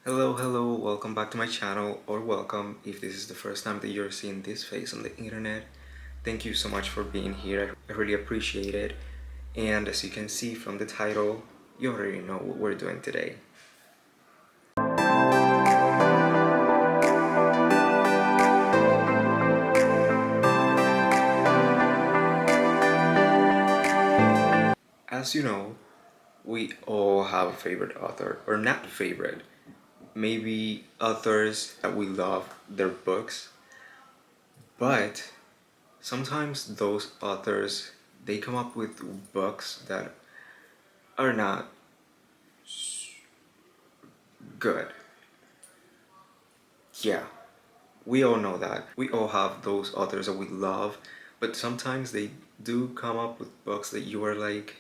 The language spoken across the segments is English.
Hello, welcome back to my channel, or welcome if this is the first time that you're seeing this face on the internet. Thank you so much for being here, I really appreciate it. And as you can see from the title, you already know what we're doing today. As you know, we all have a favorite author, or not favorite, maybe authors that we love their books, but sometimes those authors, they come up with books that are not good. Yeah, we all know that. We all have those authors that we love, but sometimes they do come up with books that you are like,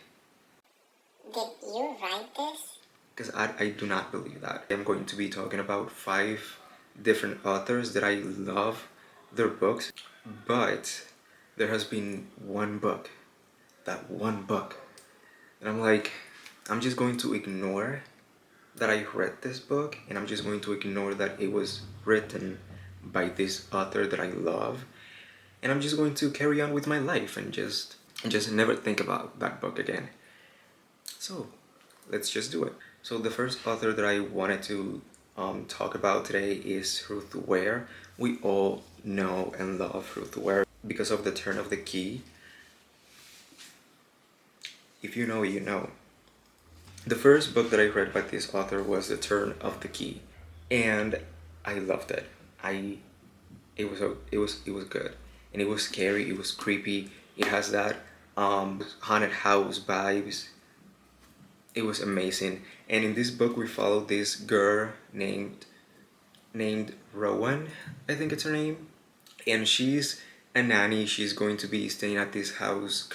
did you write this? because I do not believe that. I'm going to be talking about 5 different authors that I love their books, but there has been one book, that one book, and I'm like, I'm just going to ignore that I read this book, and I'm just going to ignore that it was written by this author that I love, and I'm just going to carry on with my life and just never think about that book again. So let's just do it. So the first author that I wanted to talk about today is Rootwear. We all know and love Rootwear because of the turn of the key. If you know, you know. The first book that I read by this author was The Turn of the Key, and I loved it. I it was good, and it was scary. It was creepy. It has that haunted house vibes. It was amazing. And in this book, we follow this girl named Rowan. I think it's her name, and she's a nanny. She's going to be staying at this house,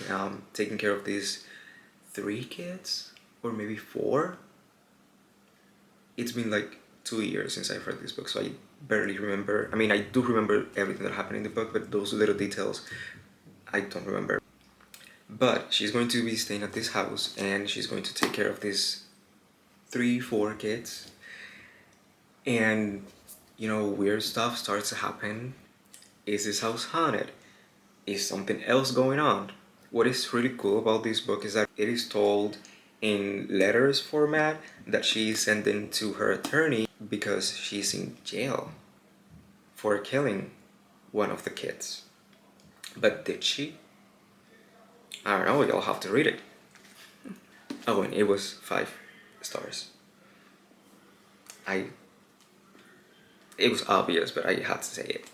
taking care of these 3 kids or maybe 4. It's been like 2 years since I've read this book, so I barely remember. I mean, I do remember everything that happened in the book, but those little details I don't remember. But she's going to be staying at this house, and she's going to take care of these 3, 4 kids. And, weird stuff starts to happen. Is this house haunted? Is something else going on? What is really cool about this book is that it is told in letters format that she is sending to her attorney because she's in jail for killing one of the kids. But did she? I don't know, you'll have to read it. Oh, and it was 5 stars. I It was obvious, but I had to say it.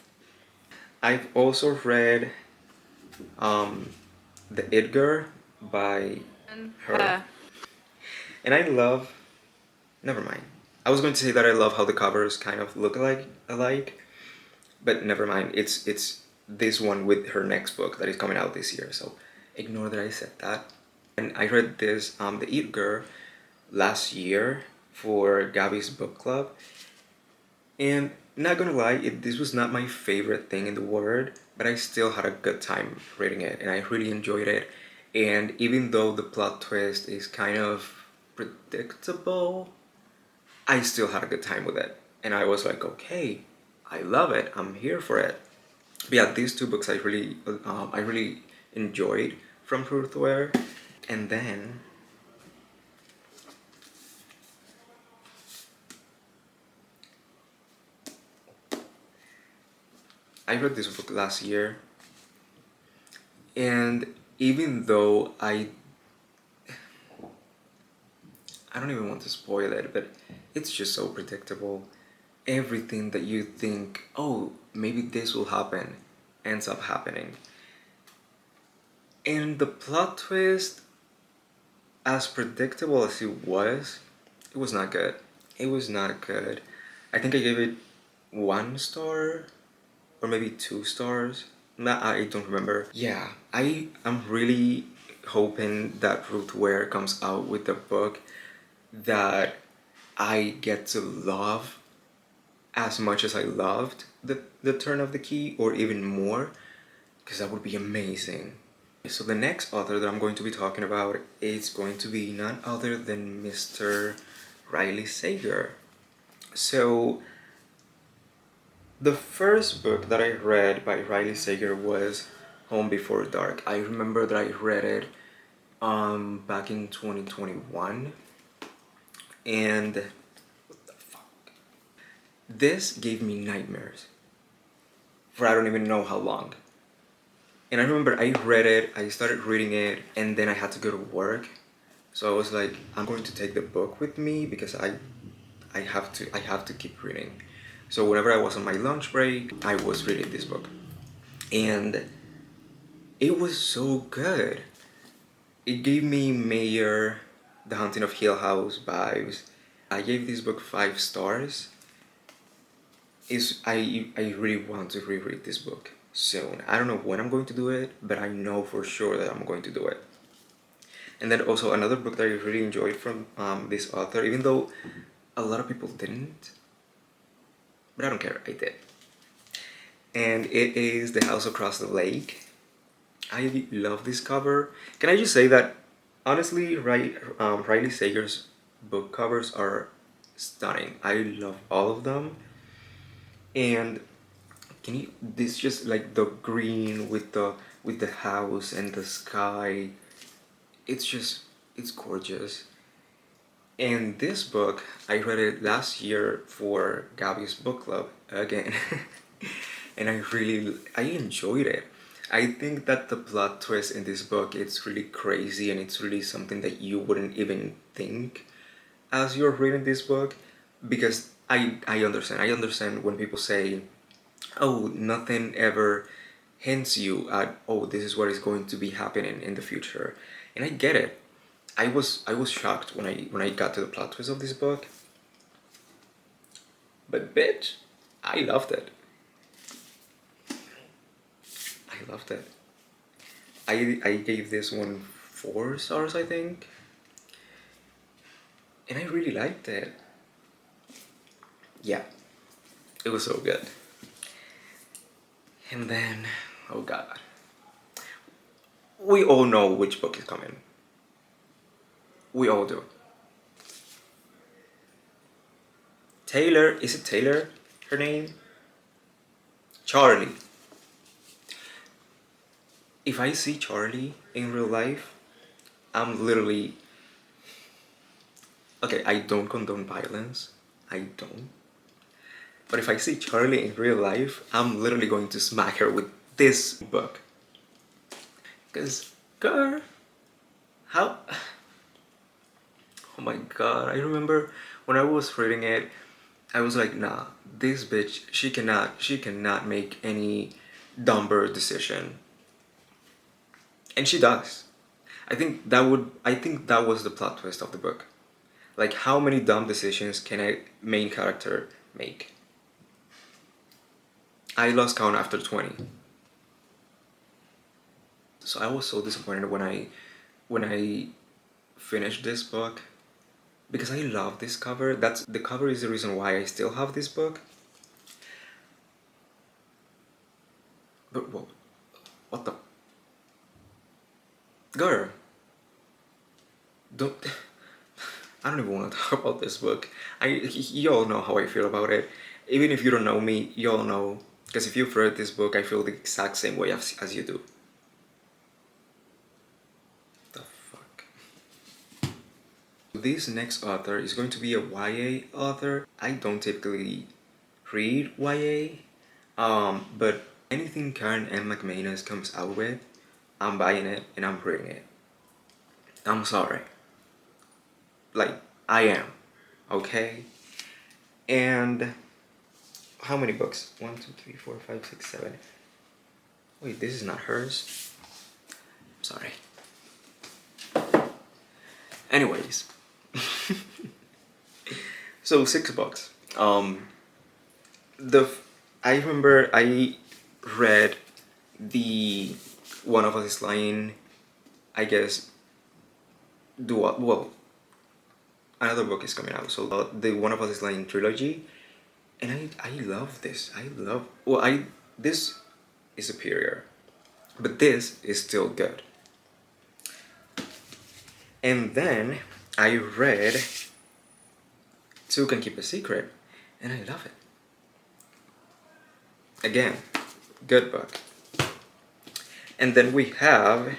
I've also read The Edgar by her. And I love, never mind. I was going to say that I love how the covers kind of look alike, but never mind. It's this one with her next book that is coming out this year, so ignore that I said that. And I read this, The Edgar, last year for Gabby's book club, and not gonna lie, this was not my favorite thing in the world, but I still had a good time reading it, and I really enjoyed it. And even though the plot twist is kind of predictable, I still had a good time with it. And I was like, okay, I love it, I'm here for it. But yeah, these 2 books I really enjoyed from Ruthwear. And then I read this book last year, and even though I don't even want to spoil it, but it's just so predictable. Everything that you think, oh, maybe this will happen, ends up happening. And the plot twist, as predictable as it was not good. It was not good. I think I gave it 1 star, or maybe 2 stars. I don't remember. Yeah, I am really hoping that Ruth Ware comes out with a book that I get to love as much as I loved the Turn of the Key, or even more, because that would be amazing. So the next author that I'm going to be talking about is going to be none other than Mr. Riley Sager. So the first book that I read by Riley Sager was Home Before Dark. I remember that I read it back in 2021, and what the fuck? This gave me nightmares for I don't even know how long. And I remember I read it, I started reading it, and then I had to go to work. So I was like, I'm going to take the book with me because I have to keep reading. So whenever I was on my lunch break, I was reading this book. And it was so good. It gave me Mayor, The Haunting of Hill House vibes. I gave this book 5 stars. I really want to reread this book soon. I don't know when I'm going to do it, but I know for sure that I'm going to do it. And then also another book that I really enjoyed from this author, even though a lot of people didn't, but I don't care, I did. And it is The House Across the Lake. I love this cover. Can I just say that honestly, Riley Sager's book covers are stunning. I love all of them. And can you this just like the green with the house and the sky. It's just it's gorgeous. And this book, I read it last year for Gabby's book club again. And I enjoyed it. I think that the plot twist in this book it's really crazy and it's really something that you wouldn't even think as you're reading this book because I understand. I understand when people say, "Oh, nothing ever hints you at oh, this is what is going to be happening in the future." And I get it. I was shocked when I got to the plot twist of this book. But bitch, I loved it. I loved it. I gave this one 4 stars, I think. And I really liked it. Yeah, it was so good. And then, oh god. We all know which book is coming. We all do. Taylor, is it Taylor? Her name? Charlie. If I see Charlie in real life, I'm literally. Okay, I don't condone violence. I don't. But if I see Charlie in real life, I'm literally going to smack her with this book. Because, girl, how. Oh my god, I remember when I was reading it, I was like, nah, this bitch, she cannot make any dumber decision. And she does. I think that was the plot twist of the book. Like, how many dumb decisions can a main character make? I lost count after 20. So I was so disappointed when I finished this book because I love this cover. That's the cover is the reason why I still have this book. But what the girl? Don't I don't even want to talk about this book. You all know how I feel about it. Even if you don't know me, you all know because if you've read this book, I feel the exact same way as you do. The fuck. This next author is going to be a YA author. I don't typically read YA, but anything Karen M. McManus comes out with, I'm buying it and I'm reading it. I'm sorry. Like, I am. Okay? And how many books? 1, 2, 3, 4, 5, 6, 7. Wait, this is not hers. I'm sorry. Anyways. So 6 books. The I remember I read the One of Us is Lying, I guess, well, another book is coming out. So the One of Us is Lying trilogy, and I love this. This is superior, but this is still good. And then I read Two Can Keep a Secret, and I love it. Again, good book. And then we have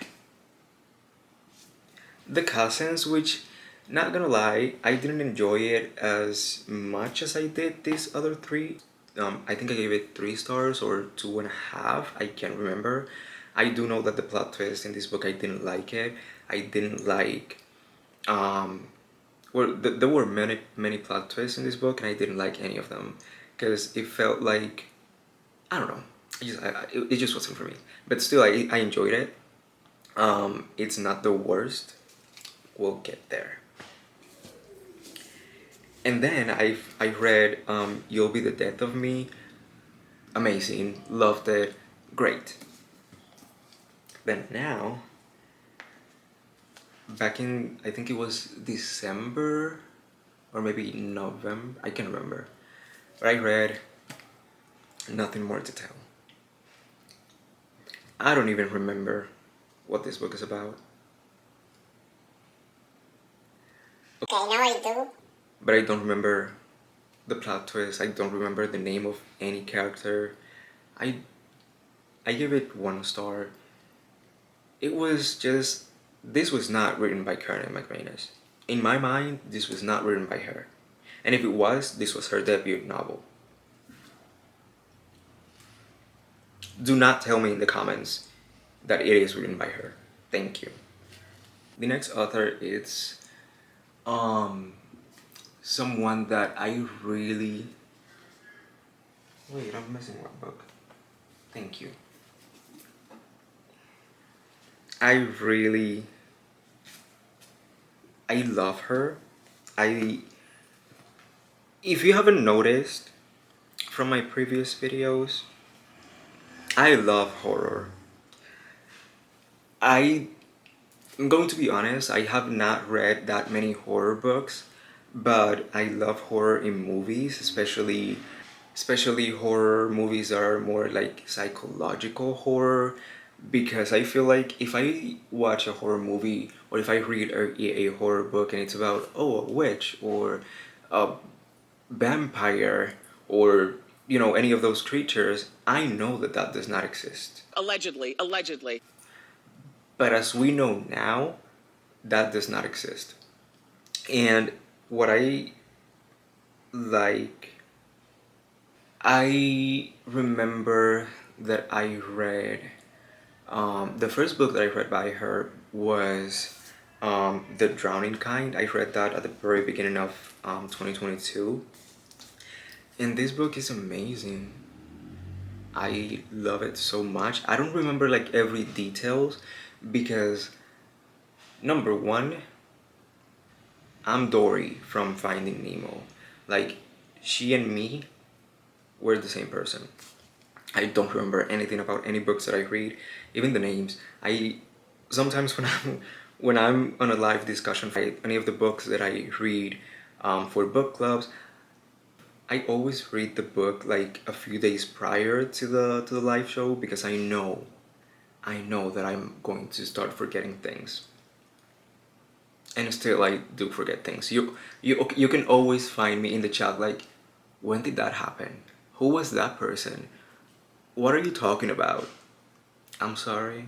The Cousins, which, not gonna lie, I didn't enjoy it as much as I did these other three. I think I gave it 3 stars or 2.5. I can't remember. I do know that the plot twist in this book, I didn't like it. I didn't like. Well, there were many plot twists in this book, and I didn't like any of them because it felt like, I don't know. It just wasn't for me. But still, I enjoyed it. It's not the worst. We'll get there. And then I read You'll Be the Death of Me. Amazing. Loved it. Great. Then now, back in, I think it was December or maybe November, I can't remember. But I read Nothing More to Tell. I don't even remember what this book is about. Okay, now I do. But I don't remember the plot twist. I don't remember the name of any character. I I give it 1 star. It was just, this was not written by Karen McManus. In my mind, this was not written by her. And if it was, this was her debut novel. Do not tell me in the comments that it is written by her. Thank you. The next author is someone that I really... Wait, I'm missing one book. Thank you. I love her. If you haven't noticed from my previous videos, I love horror. I'm going to be honest, I have not read that many horror books, but I love horror in movies, especially horror movies that are more like psychological horror, because I feel like if I watch a horror movie or if I read a horror book and it's about, oh, a witch or a vampire or, you know, any of those creatures, I know that that does not exist. Allegedly. But as we know now, that does not exist. And what I like, I remember that I read, the first book that I read by her was The Drowning Kind. I read that at the very beginning of 2022. And this book is amazing. I love it so much. I don't remember like every details because, number one, I'm Dory from Finding Nemo. Like, she and me were the same person. I don't remember anything about any books that I read, even the names. I sometimes when I'm on a live discussion for any of the books that I read for book clubs, I always read the book like a few days prior to the live show because I know that I'm going to start forgetting things. And still I do forget things. You can always find me in the chat like, when did that happen? Who was that person? What are you talking about? I'm sorry.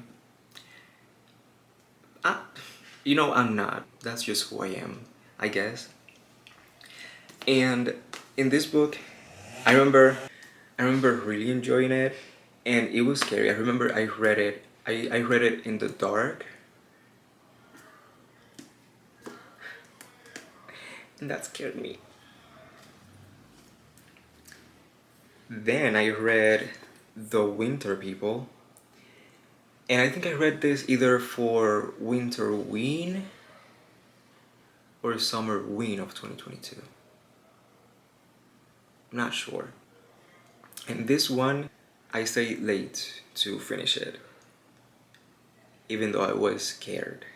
I'm not. That's just who I am, I guess. And in this book, I remember really enjoying it, and it was scary. I remember I read it. I read it in the dark, and that scared me. Then I read The Winter People, and I think I read this either for Winterween or Summerween of 2022. Not sure. And this one, I stayed late to finish it, even though I was scared.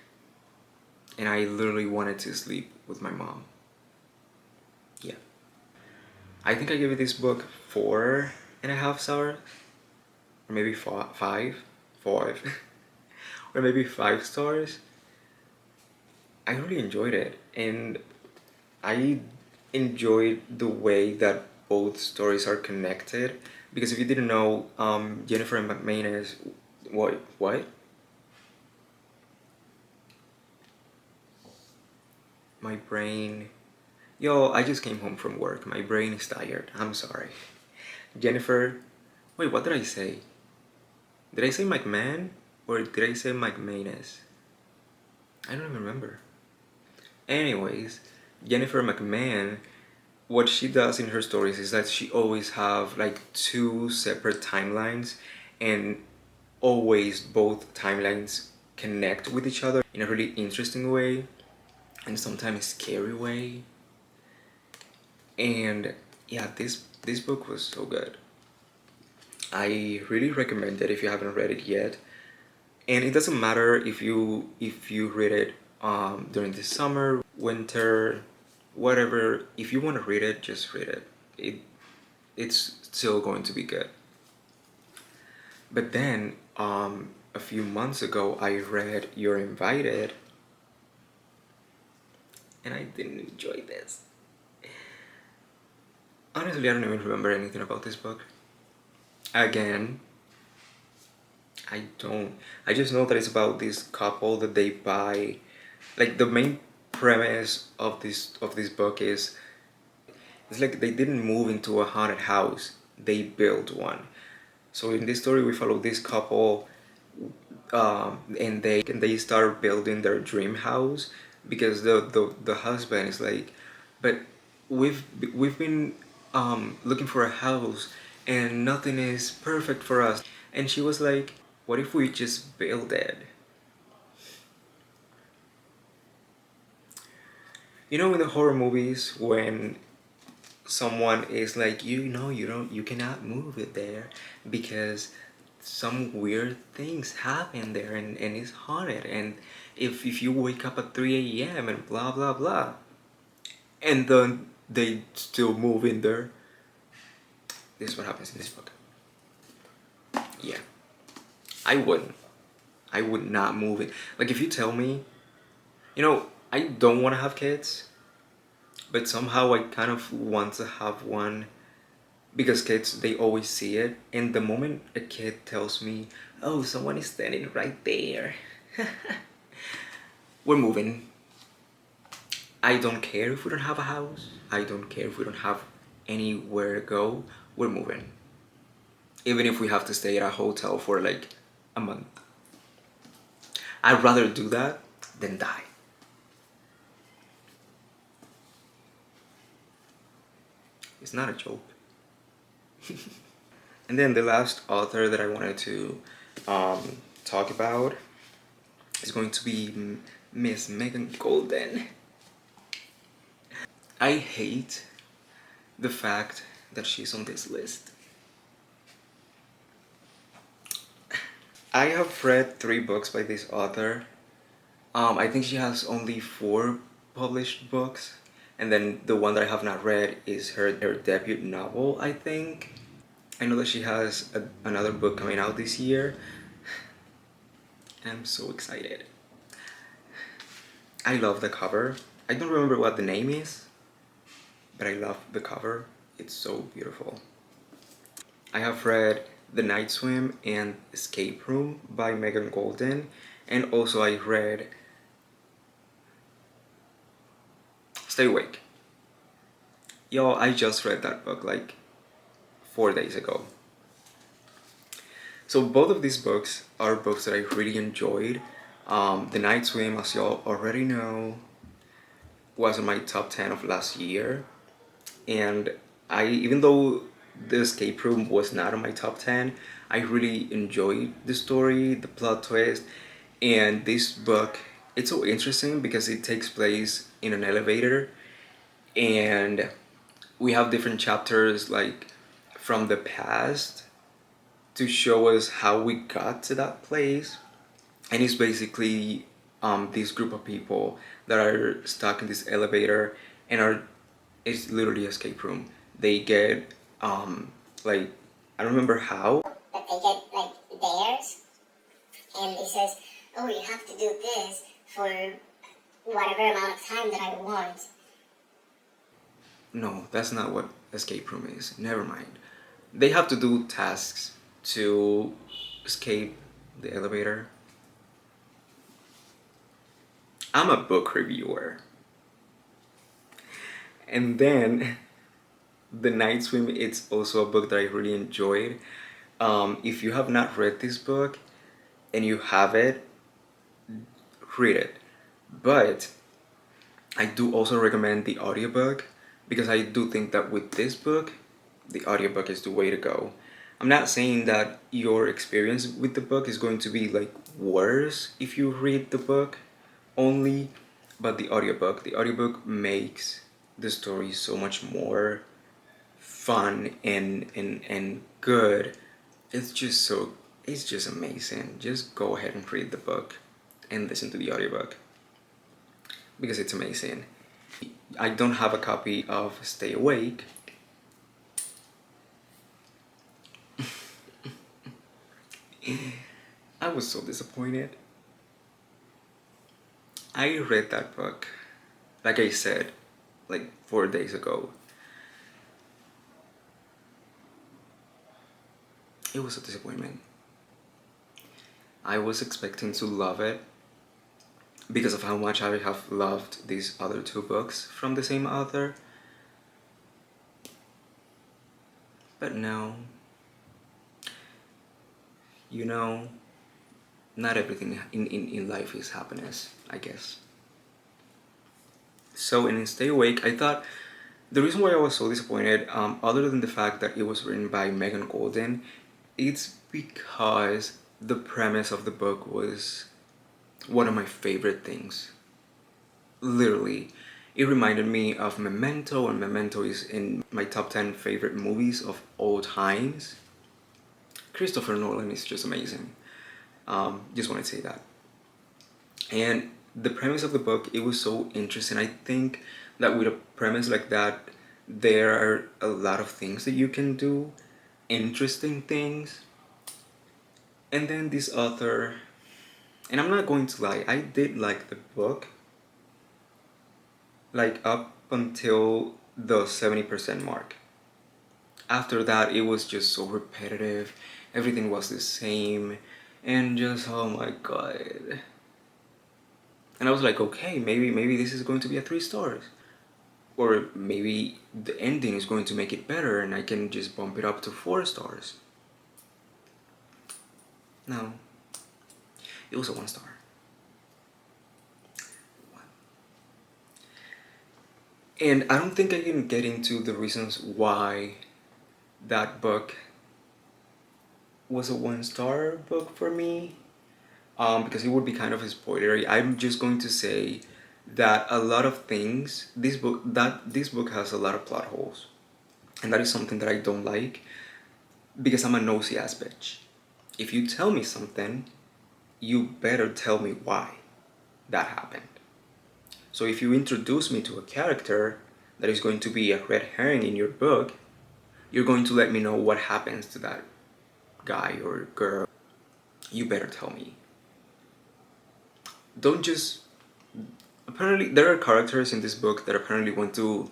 And I literally wanted to sleep with my mom. Yeah. I think I gave this book 4.5 stars, or maybe 5, or maybe 5 stars. I really enjoyed it, and I enjoyed the way that both stories are connected. Because if you didn't know, Jennifer and McManus, what? My brain. Yo, I just came home from work. My brain is tired. I'm sorry. Jennifer. Wait, what did I say? Did I say McMahon? Or did I say McManus? I don't even remember. Anyways, Jennifer McMahon, what she does in her stories is that she always have like two separate timelines, and always both timelines connect with each other in a really interesting way and sometimes scary way. And yeah, this book was so good. I really recommend it if you haven't read it yet. And it doesn't matter if you read it during the summer, winter, whatever. If you want to read it, just read it. It's still going to be good. But then a few months ago, I read You're Invited, and I didn't enjoy this. Honestly, I don't even remember anything about this book. Again, I don't. I just know that it's about this couple that they buy. Like the main premise of this book is it's like they didn't move into a haunted house. They built one. So in this story, we follow this couple, and they start building their dream house because the husband is like, but we've been looking for a house and nothing is perfect for us. And she was like, what if we just build it? You know, in the horror movies, when someone is like, you cannot move it there because some weird things happen there, and it's haunted, and if you wake up at 3 a.m. and blah blah blah, and then they still move in there. This is what happens in this book. Yeah, I wouldn't. I would not move it. Like, if you tell me, I don't want to have kids, but somehow I kind of want to have one because kids, they always see it. And the moment a kid tells me, oh, someone is standing right there, we're moving. I don't care if we don't have a house. I don't care if we don't have anywhere to go. We're moving. Even if we have to stay at a hotel for like a month. I'd rather do that than die. It's not a joke. And then the last author that I wanted to talk about is going to be Miss Megan Golden. I hate the fact that she's on this list. I have read 3 books by this author. I think she has only 4 published books, and then the one that I have not read is her debut novel, I think. I know that she has another book coming out this year, and I'm so excited. I love the cover. I don't remember what the name is, but I love the cover. It's so beautiful. I have read The Night Swim and Escape Room by Megan Golden, and also I read Stay Awake. Yo, I just read that book like 4 days ago. So both of these books are books that I really enjoyed. The Night Swim, as y'all already know, was in my top 10 of last year. And even though The Escape Room was not on my top 10, I really enjoyed the story, the plot twist, and this book. It's so interesting because it takes place in an elevator, and we have different chapters like from the past to show us how we got to that place. And it's basically this group of people that are stuck in this elevator and are it's literally escape room. They get like, I don't remember how, But they get like theirs, and it says, oh, you have to do this for whatever amount of time that I want. No, that's not what escape room is. Never mind. They have to do tasks to escape the elevator. I'm a book reviewer. And then The Night Swim, it's also a book that I really enjoyed. If you have not read this book and you have it, read it. But I do also recommend the audiobook because I do think that with this book, the audiobook is the way to go. I'm not saying that your experience with the book is going to be like worse if you read the book only, but the audiobook makes the story so much more fun and good. It's just amazing. Just go ahead and read the book and listen to the audiobook because it's amazing. I don't have a copy of Stay Awake. I was so disappointed. I read that book, like I said, like 4 days ago. It was a disappointment. I was expecting to love it because of how much I have loved these other two books from the same author. But no, you know, not everything in life is happiness, I guess. So in Stay Awake, I thought the reason why I was so disappointed, other than the fact that it was written by Megan Golden, it's because the premise of the book was one of my favorite things. Literally, it reminded me of Memento, and Memento is in my top 10 favorite movies of all times. Christopher Nolan is just amazing. Just want to say that. And the premise of the book, it was so interesting. I think that with a premise like that, there are a lot of things that you can do, interesting things. And then this author, and I'm not going to lie, I did like the book, like up until the 70% mark. After that, it was just so repetitive, everything was the same, and just, oh my god. And I was like, okay, maybe this is going to be a 3 stars. Or maybe the ending is going to make it better and I can just bump it up to 4 stars. No. It was a 1 star. And I don't think I can get into the reasons why that book was a 1 star book for me. Because it would be kind of a spoilery. I'm just going to say that a lot of things, this book has a lot of plot holes. And that is something that I don't like because I'm a nosy ass bitch. If you tell me something, you better tell me why that happened. So if you introduce me to a character that is going to be a red herring in your book, you're going to let me know what happens to that guy or girl. You better tell me. Don't just... Apparently, there are characters in this book that apparently went to...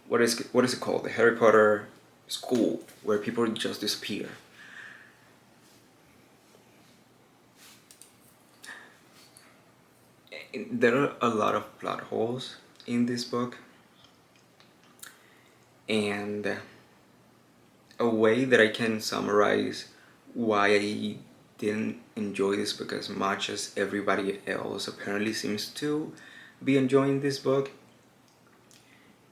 What is it called? The Harry Potter school, where people just disappear. There are a lot of plot holes in this book, and a way that I can summarize why I didn't enjoy this book as much as everybody else apparently seems to be enjoying this book,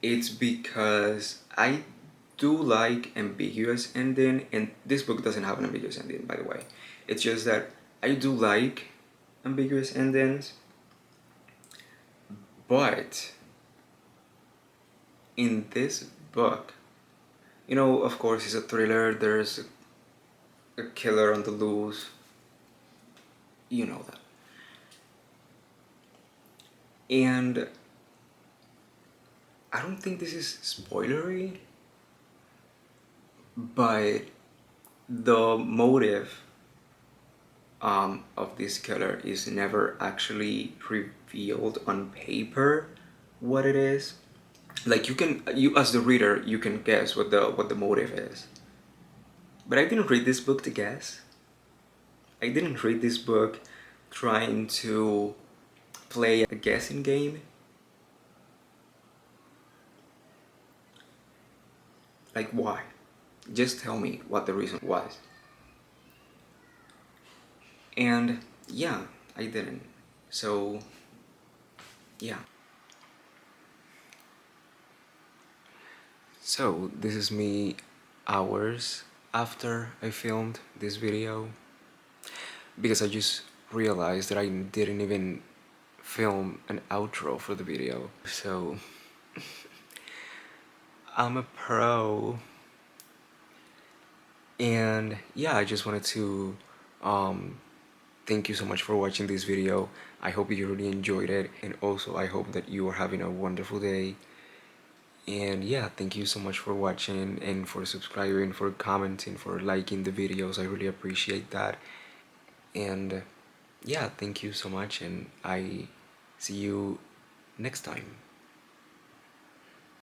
it's because I do like ambiguous ending, and this book doesn't have an ambiguous ending, by the way. It's just that I do like ambiguous endings, but in this book, of course, it's a thriller, there's a killer on the loose, you know that. And I don't think this is spoilery, but the motive of this killer is never actually revealed on paper what it is. Like you as the reader, you can guess what the motive is. But I didn't read this book to guess. I didn't read this book trying to play a guessing game. Like, why? Just tell me what the reason was. And yeah, I didn't. So, yeah. So, this is me hours after I filmed this video, because I just realized that I didn't even film an outro for the video. So, I'm a pro. And yeah, I just wanted to um, thank you so much for watching this video. I hope you really enjoyed it, and also I hope that you are having a wonderful day. And yeah, thank you so much for watching and for subscribing, for commenting, for liking the videos. I really appreciate that. And yeah, thank you so much, and I see you next time.